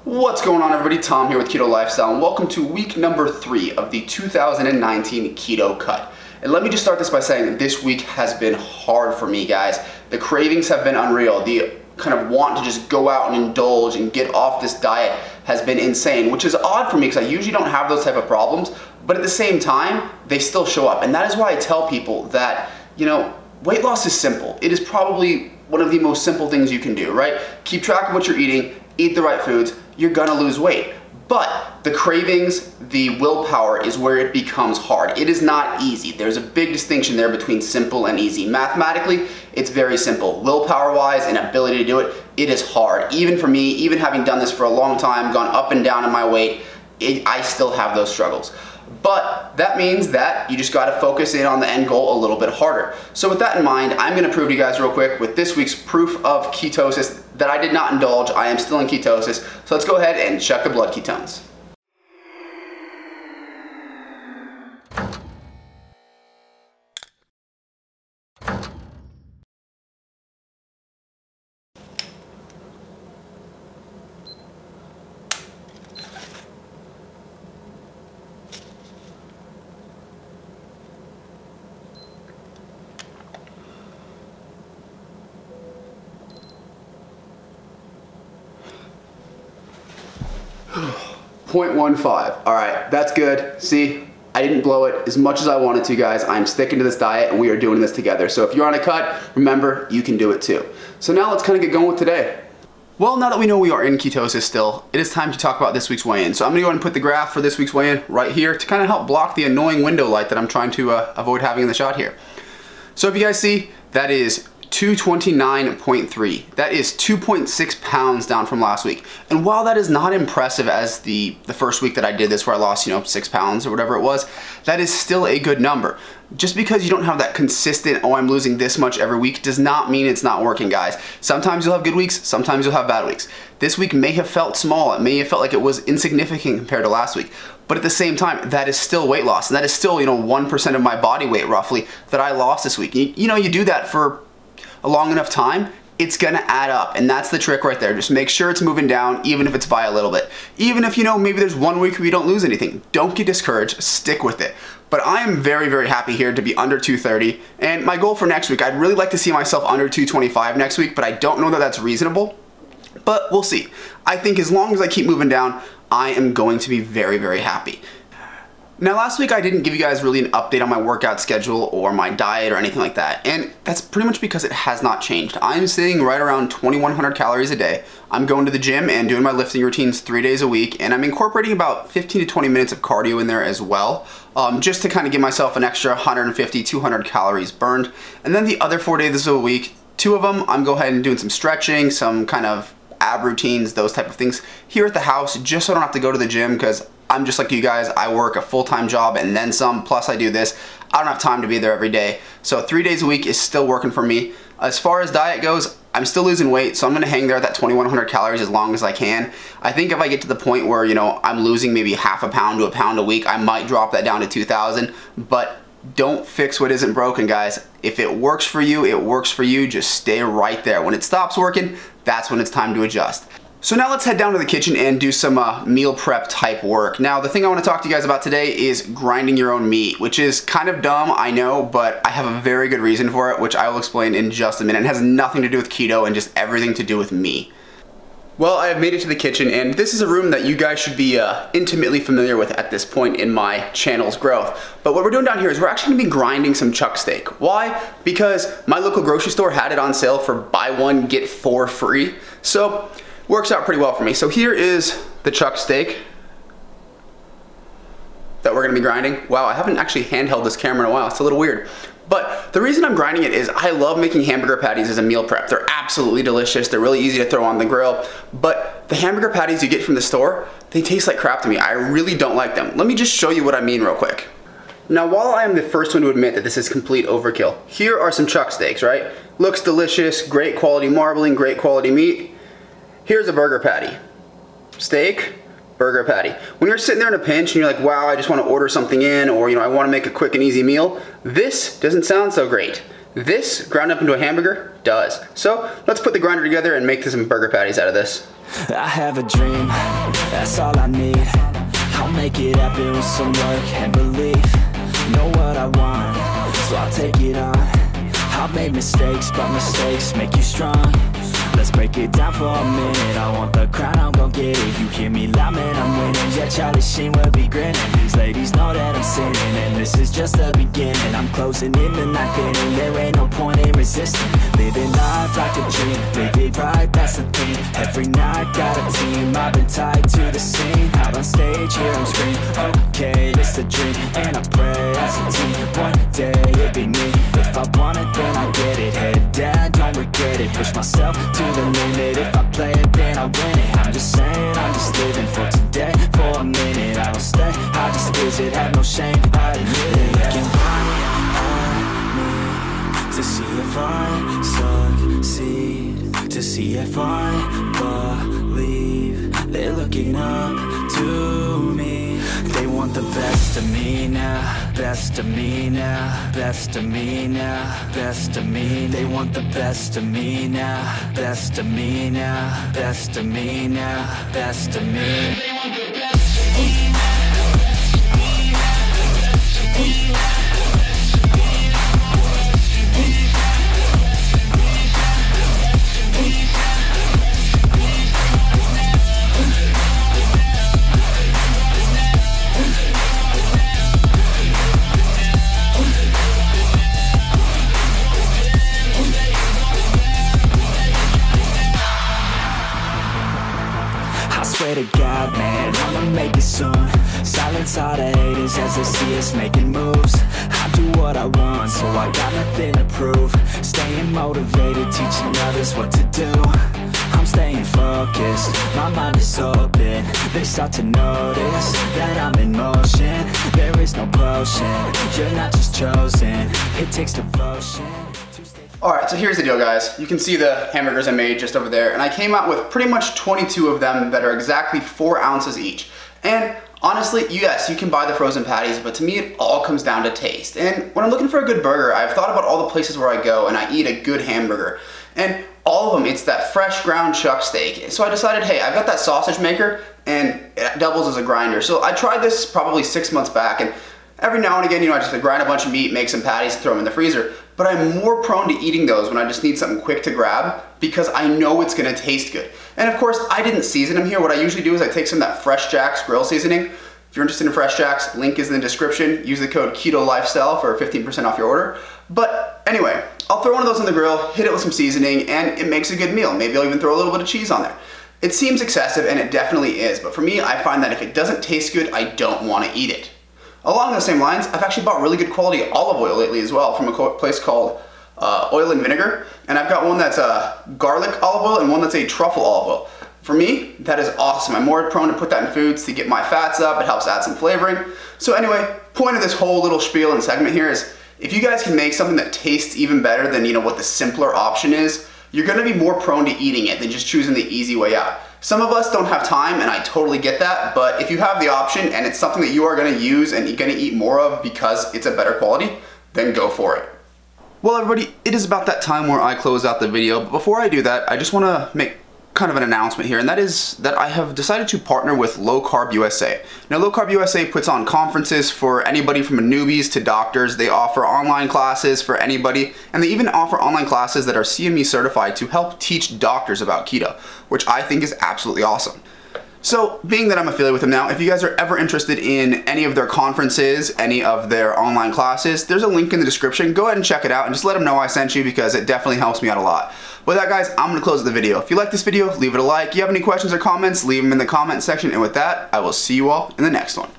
What's going on, everybody? Tom here with Keto Lifestyle, and welcome to week number 3 of the 2019 Keto Cut. And let me just start this by saying that this week has been hard for me, guys. The cravings have been unreal. The kind of want to just go out and indulge and get off this diet has been insane, which is odd for me because I usually don't have those type of problems, but at the same time, they still show up. And that is why I tell people that, weight loss is simple. It is probably one of the most simple things you can do, right? Keep track of what you're eating, eat the right foods, you're gonna lose weight. But the cravings, the willpower is where it becomes hard. It is not easy. There's a big distinction there between simple and easy. Mathematically, it's very simple. Willpower-wise and ability to do it, it is hard. Even for me, even having done this for a long time, gone up and down in my weight, I still have those struggles. But that means that you just gotta focus in on the end goal a little bit harder. So with that in mind, I'm gonna prove to you guys real quick with this week's proof of ketosis that I did not indulge. I am still in ketosis. So let's go ahead and check the blood ketones. .15. All right, that's good. See, I didn't blow it as much as I wanted to, guys. I'm sticking to this diet and we are doing this together. So if you're on a cut, remember, you can do it too. So now let's kind of get going with today. Well, now that we know we are in ketosis still, it is time to talk about this week's weigh-in. So I'm gonna go ahead and put the graph for this week's weigh-in right here to kind of help block the annoying window light that I'm trying to avoid having in the shot here. So if you guys see, that is 229.3. That is 2.6 pounds down from last week. And while that is not impressive as the first week that I did this where I lost, 6 pounds or whatever it was, that is still a good number. Just because you don't have that consistent, oh, I'm losing this much every week, does not mean it's not working, guys. Sometimes you'll have good weeks, sometimes you'll have bad weeks. This week may have felt small, it may have felt like it was insignificant compared to last week. But at the same time, that is still weight loss. And that is still, 1% of my body weight roughly that I lost this week. You do that for a long enough time, it's gonna add up, and that's the trick right there. Just make sure it's moving down, even if it's by a little bit. Even if maybe there's one week where you don't lose anything, don't get discouraged, stick with it. But I am very, very happy here to be under 230, and my goal for next week, I'd really like to see myself under 225 next week, but I don't know that that's reasonable, but we'll see. I think as long as I keep moving down, I am going to be very, very happy. Now last week I didn't give you guys really an update on my workout schedule or my diet or anything like that, and that's pretty much because it has not changed. I'm sitting right around 2,100 calories a day. I'm going to the gym and doing my lifting routines 3 days a week, and I'm incorporating about 15 to 20 minutes of cardio in there as well, just to kind of give myself an extra 150, 200 calories burned. And then the other 4 days of the week, 2 of them, I'm going ahead and doing some stretching, some kind of ab routines, those type of things here at the house, just so I don't have to go to the gym, because I'm just like you guys, I work a full-time job and then some, plus I do this. I don't have time to be there every day. So 3 days a week is still working for me. As far as diet goes, I'm still losing weight, so I'm gonna hang there at that 2,100 calories as long as I can. I think if I get to the point where, I'm losing maybe half a pound to a pound a week, I might drop that down to 2,000, but don't fix what isn't broken, guys. If it works for you, it works for you. Just stay right there. When it stops working, that's when it's time to adjust. So now let's head down to the kitchen and do some meal prep type work. Now the thing I want to talk to you guys about today is grinding your own meat, which is kind of dumb, I know, but I have a very good reason for it, which I will explain in just a minute. It has nothing to do with keto and just everything to do with me. Well, I have made it to the kitchen, and this is a room that you guys should be intimately familiar with at this point in my channel's growth. But what we're doing down here is we're actually gonna be grinding some chuck steak. Why? Because my local grocery store had it on sale for buy one, get 4 free. So works out pretty well for me. So here is the chuck steak that we're gonna be grinding. Wow, I haven't actually handheld this camera in a while. It's a little weird. But the reason I'm grinding it is I love making hamburger patties as a meal prep. They're absolutely delicious. They're really easy to throw on the grill. But the hamburger patties you get from the store, they taste like crap to me. I really don't like them. Let me just show you what I mean real quick. Now, while I am the first one to admit that this is complete overkill, here are some chuck steaks, right? Looks delicious, great quality marbling, great quality meat. Here's a burger patty. Steak, burger patty. When you're sitting there in a pinch and you're like, wow, I just want to order something in, or I want to make a quick and easy meal, this doesn't sound so great. This ground up into a hamburger does. So let's put the grinder together and make some burger patties out of this. I have a dream, that's all I need. I'll make it happen with some work and belief. Know what I want, so I'll take it on. I've made mistakes, but mistakes make you strong. Let's break it down for a minute. I want the crown, I'm gon' get it. You hear me loud, man, I'm winning. Yeah, Charlie Sheen will be grinning. These ladies know that I'm sinning, and this is just the beginning. I'm closing in the night inning. There ain't no point in resisting. Living life like a dream, live it right, that's the thing. Every night got a team, I've been tied to the scene. Out on stage, here I'm screaming, okay, it's a dream. And I pray as a team, one day it'll be me. If I want it, then I get it. Head down, don't regret it. Push myself to the limit. If I play it, then I win it. I'm just saying, I'm just living for today, for a minute. I don't stay, I just visit, have no shame, I admit it. Looking right at me to see if I succeed, to see if I believe. They're looking up to me. They want the best of me now, best of me now, best of me now, best of me. They want the best of me now, best of me now, best of me now, best of me. They want the best of me now. Swear to God, man, I'ma make it soon. Silence all the haters as they see us making moves. I do what I want, so I got nothing to prove. Staying motivated, teaching others what to do. I'm staying focused, my mind is open. They start to notice that I'm in motion. There is no potion, you're not just chosen. It takes devotion. Alright, so here's the deal, guys. You can see the hamburgers I made just over there, and I came out with pretty much 22 of them that are exactly 4 ounces each. And honestly, yes, you can buy the frozen patties, but to me it all comes down to taste. And when I'm looking for a good burger, I've thought about all the places where I go and I eat a good hamburger. And all of them, it's that fresh ground chuck steak. So I decided, hey, I've got that sausage maker and it doubles as a grinder. So I tried this probably 6 months back, and every now and again, I just grind a bunch of meat, make some patties, throw them in the freezer. But I'm more prone to eating those when I just need something quick to grab because I know it's gonna taste good. And of course, I didn't season them here. What I usually do is I take some of that Fresh Jack's grill seasoning. If you're interested in Fresh Jack's, link is in the description. Use the code KETOLifestyle for 15% off your order. But anyway, I'll throw one of those in the grill, hit it with some seasoning, and it makes a good meal. Maybe I'll even throw a little bit of cheese on there. It seems excessive, and it definitely is, but for me, I find that if it doesn't taste good, I don't wanna eat it. Along those same lines, I've actually bought really good quality olive oil lately as well from a place called Oil and Vinegar, and I've got one that's a garlic olive oil and one that's a truffle olive oil. For me, that is awesome. I'm more prone to put that in foods to get my fats up. It helps add some flavoring. So anyway, point of this whole little spiel and segment here is if you guys can make something that tastes even better than what the simpler option is, you're gonna be more prone to eating it than just choosing the easy way out. Some of us don't have time, and I totally get that, but if you have the option and it's something that you are gonna use and you're gonna eat more of because it's a better quality, then go for it. Well, everybody, it is about that time where I close out the video, but before I do that, I just wanna make kind of an announcement here, and that is that I have decided to partner with Low Carb USA. Now, Low Carb USA puts on conferences for anybody from newbies to doctors. They offer online classes for anybody, and they even offer online classes that are CME certified to help teach doctors about keto, which I think is absolutely awesome. So, being that I'm affiliated with them now, if you guys are ever interested in any of their conferences, any of their online classes, there's a link in the description. Go ahead and check it out and just let them know I sent you because it definitely helps me out a lot. With that, guys, I'm gonna close the video. If you like this video, leave it a like. If you have any questions or comments, leave them in the comment section. And with that, I will see you all in the next one.